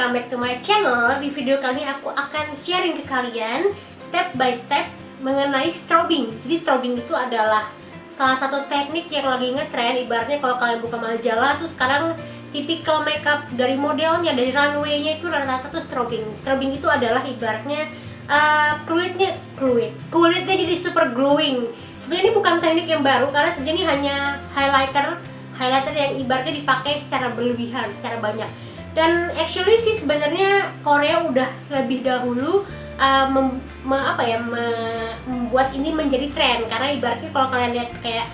welcome back to my channel. Di video kali ini aku akan sharing ke kalian step by step mengenai strobing. Jadi strobing itu adalah salah satu teknik yang lagi ngetren. Ibaratnya kalau kalian buka majalah tuh sekarang tipikal makeup dari modelnya, dari runway-nya itu rata-rata tuh strobing. Strobing itu adalah ibaratnya kulitnya jadi super glowing. Sebenarnya ini bukan teknik yang baru karena sebenarnya ini hanya highlighter yang ibaratnya dipakai secara berlebihan, secara banyak. Dan actually sih sebenarnya Korea udah lebih dahulu membuat ini menjadi tren, karena ibaratnya kalau kalian lihat kayak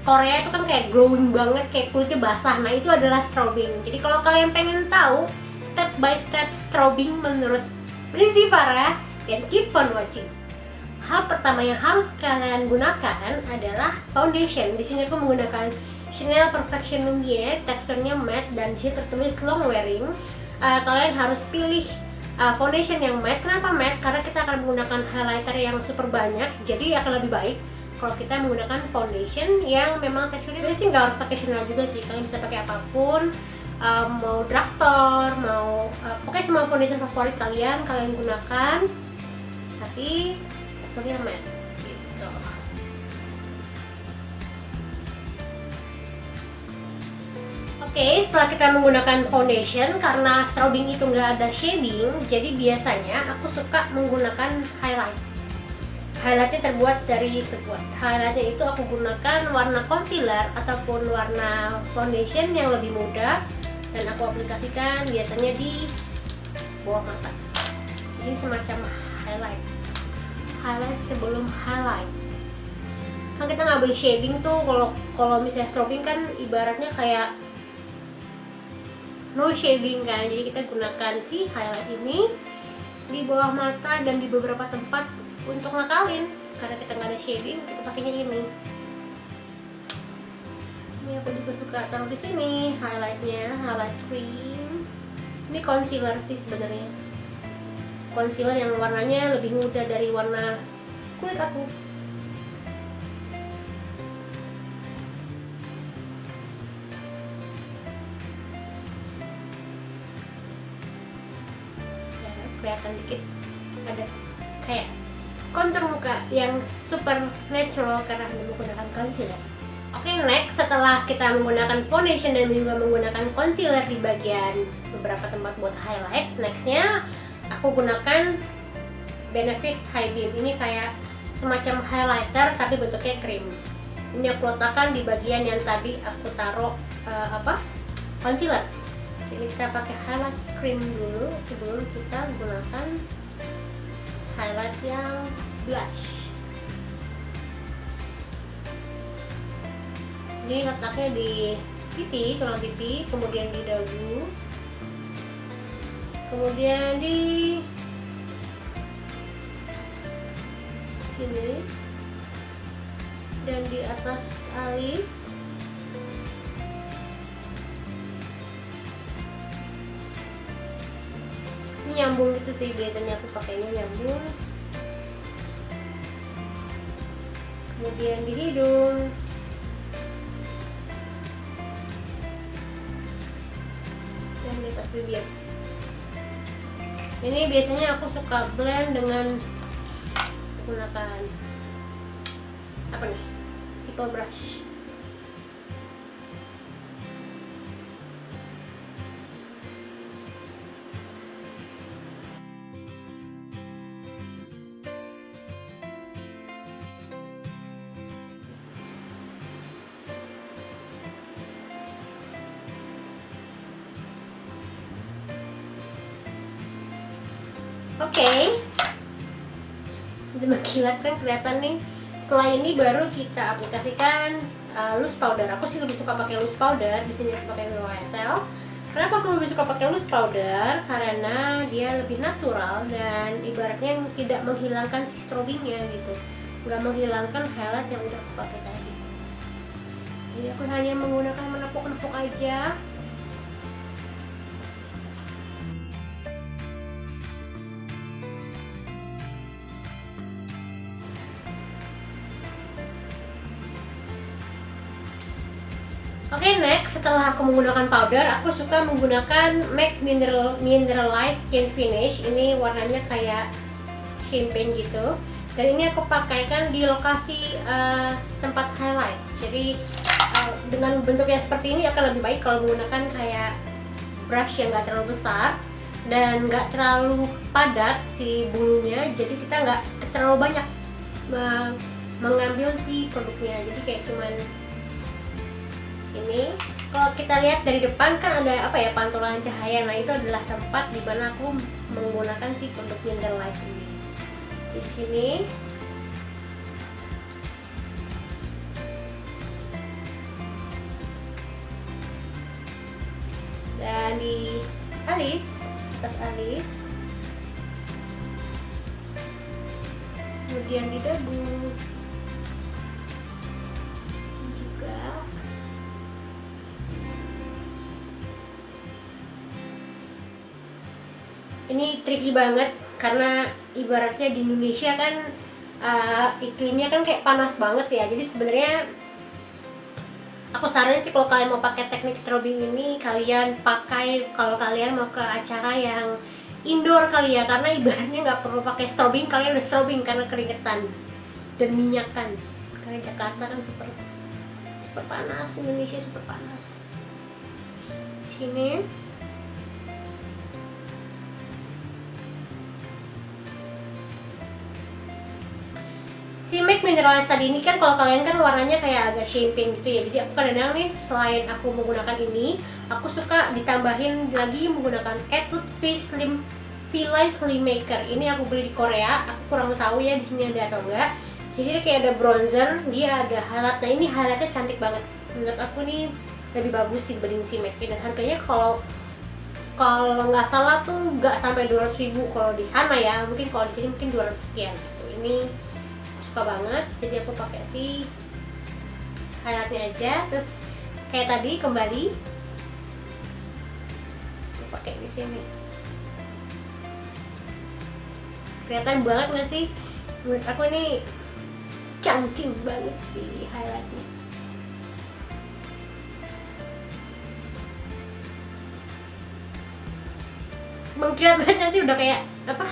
Korea itu kan kayak glowing banget, kayak kulitnya basah. Nah itu adalah strobing. Jadi kalau kalian pengen tahu step by step strobing menurut Lizzy Farah, dan keep on watching. Hal pertama yang harus kalian gunakan adalah foundation. Di sini aku menggunakan Chanel Perfection Lumiere, teksturnya matte dan di sini tertulis long wearing. Kalian harus pilih foundation yang matte. Kenapa matte? Karena kita akan menggunakan highlighter yang super banyak, jadi akan lebih baik kalau kita menggunakan foundation yang memang teksturnya. Sebenarnya sih nggak harus pakai Chanel juga sih, kalian bisa pakai apapun. Mau drugstore, mau pokoknya semua foundation favorit kalian gunakan, tapi teksturnya matte gitu. Oke, setelah kita menggunakan foundation, karena strobing itu nggak ada shading, jadi biasanya aku suka menggunakan highlight. Highlightnya highlightnya itu aku gunakan warna concealer ataupun warna foundation yang lebih muda, dan aku aplikasikan biasanya di bawah mata. Jadi semacam highlight sebelum highlight. Kan kita nggak beli shading tuh kalau misalnya strobing kan ibaratnya kayak no shading kan, jadi kita gunakan si highlight ini di bawah mata dan di beberapa tempat untuk ngakalin. Karena kita nggak ada shading, kita pakainya ini. Ini aku juga suka taruh di sini highlight cream. Ini concealer sih sebenarnya, concealer yang warnanya lebih muda dari warna kulit aku. Ya, kelihatan dikit ada kayak kontur muka yang super natural karena menggunakan concealer. Oke, next, setelah kita menggunakan foundation dan juga menggunakan concealer di bagian beberapa tempat buat highlight, nextnya aku gunakan Benefit High Beam. Ini kayak semacam highlighter tapi bentuknya krim. Ini aku letakkan di bagian yang tadi aku taruh concealer. Jadi kita pakai highlight cream dulu sebelum kita gunakan highlight yang blush. Ini letaknya di pipi, tulang pipi, kemudian di dagu, kemudian di sini, dan di atas alis. Ini nyambung gitu sih, biasanya aku pakainya nyambung. Kemudian di hidung, dan di atas bibir. Ini biasanya aku suka blend dengan menggunakan stipple brush. Oke, udah mengkilat kan, kelihatan nih. Setelah ini baru kita aplikasikan loose powder. Aku sih lebih suka pakai loose powder. Di sini aku pakai YSL. Kenapa aku lebih suka pakai loose powder? Karena dia lebih natural dan ibaratnya tidak menghilangkan si strobingnya gitu, nggak menghilangkan highlight yang udah aku pakai tadi. Jadi aku hanya menggunakan menepuk-nepuk aja. Oke, next, setelah aku menggunakan powder, aku suka menggunakan MAC Mineralized Skin Finish. Ini warnanya kayak champagne gitu. Dan ini aku pakaikan di lokasi tempat highlight. Jadi dengan bentuknya seperti ini akan lebih baik kalau menggunakan kayak brush yang nggak terlalu besar dan nggak terlalu padat si bulunya. Jadi kita nggak terlalu banyak mengambil si produknya. Jadi kayak cuman ini, kalau kita lihat dari depan kan ada apa ya, pantulan cahaya. Nah itu adalah tempat di mana aku menggunakan si produk Mineralize ini. Di sini dan di alis, atas alis, kemudian di dagu juga. Ini tricky banget karena ibaratnya di Indonesia kan iklimnya kan kayak panas banget ya. Jadi sebenarnya aku saranin sih kalau kalian mau pakai teknik strobing ini, kalian pakai kalau kalian mau ke acara yang indoor kali ya, karena ibaratnya nggak perlu pakai strobing, kalian udah strobing karena keringetan dan minyakan. Karena Jakarta kan super panas, Indonesia super panas. Sini si MAC Mineralized tadi ini kan kalau kalian kan warnanya kayak agak champagne gitu ya. Jadi aku kadang-kadang nih, selain aku menggunakan ini, aku suka ditambahin lagi menggunakan Etude Face Vilay Slim Maker. Ini aku beli di Korea. Aku kurang tahu ya di sini ada atau enggak. Jadi dia kayak ada bronzer, dia ada highlight. Nah ini highlightnya cantik banget. Menurut aku nih lebih bagus sih dibanding si MAC. Dan harganya kalau nggak salah tuh nggak sampai 200.000 kalau di sana ya. Mungkin kalau di sini mungkin 200 sekian gitu. Ini suka banget, jadi aku pakai si highlightnya aja. Terus kayak tadi kembali aku pakai di sini. Kelihatan banget nggak sih? Menurut aku ini cantik banget sih highlightnya. Mengkilat banget sih, udah kayak apa?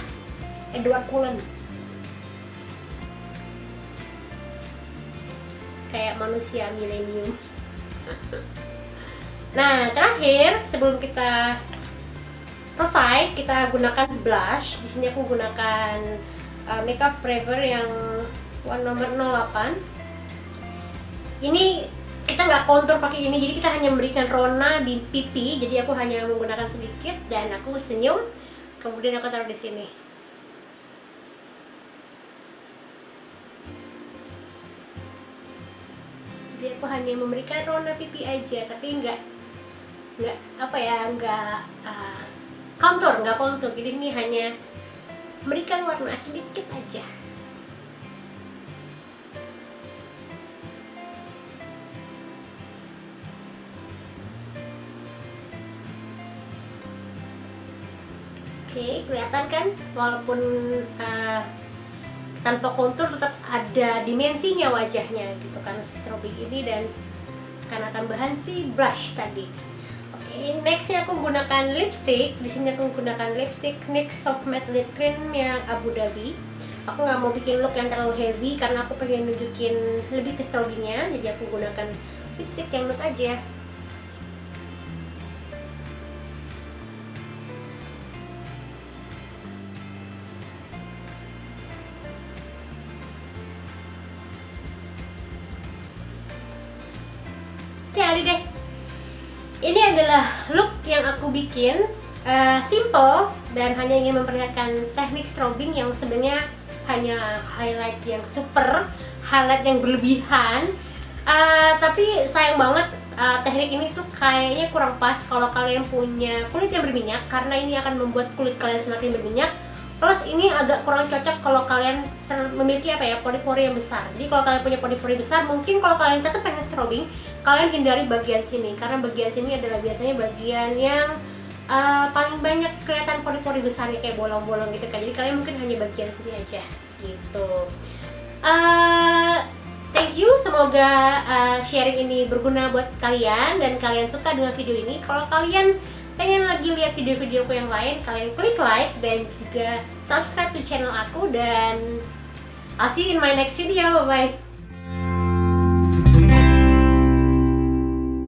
Edward Cullen. Kayak manusia milenium. Nah, terakhir sebelum kita selesai, kita gunakan blush. Di sini aku gunakan Makeup Forever yang nomor 08. Ini kita nggak kontur pakai ini, jadi kita hanya memberikan rona di pipi. Jadi aku hanya menggunakan sedikit dan aku senyum. Kemudian aku taruh di sini. Jadi aku hanya memberikan rona pipi aja, tapi nggak apa ya, nggak kontur. Jadi ini hanya memberikan warna sedikit aja. Oke, kelihatan kan walaupun tanpa kontur tetap ada dimensinya wajahnya gitu karena si strobing ini dan karena tambahan si blush tadi. Oke, nextnya aku menggunakan lipstick. Di sini aku menggunakan lipstick NYX Soft Matte Lip Cream yang Abu Dhabi. Aku nggak mau bikin look yang terlalu heavy karena aku pengen nunjukin lebih ke strobingnya. Jadi aku gunakan lipstick yang matte aja. Jadi deh, ini adalah look yang aku bikin, simple dan hanya ingin memperlihatkan teknik strobing yang sebenarnya hanya highlight yang super, highlight yang berlebihan. Tapi sayang banget, teknik ini tuh kayaknya kurang pas kalau kalian punya kulit yang berminyak, karena ini akan membuat kulit kalian semakin berminyak. Plus ini agak kurang cocok kalau kalian memiliki apa ya, pori-pori yang besar. Jadi kalau kalian punya pori-pori besar, mungkin kalau kalian tetap pengen strobing, kalian hindari bagian sini karena bagian sini adalah biasanya bagian yang paling banyak kelihatan pori-pori besarnya kayak bolong-bolong gitu kan. Jadi kalian mungkin hanya bagian sini aja gitu. Thank you semoga sharing ini berguna buat kalian dan kalian suka dengan video ini. Kalau kalian pengen lagi lihat video-videoku yang lain, kalian klik like dan juga subscribe ke channel aku, dan I'll see you in my next video. Bye bye.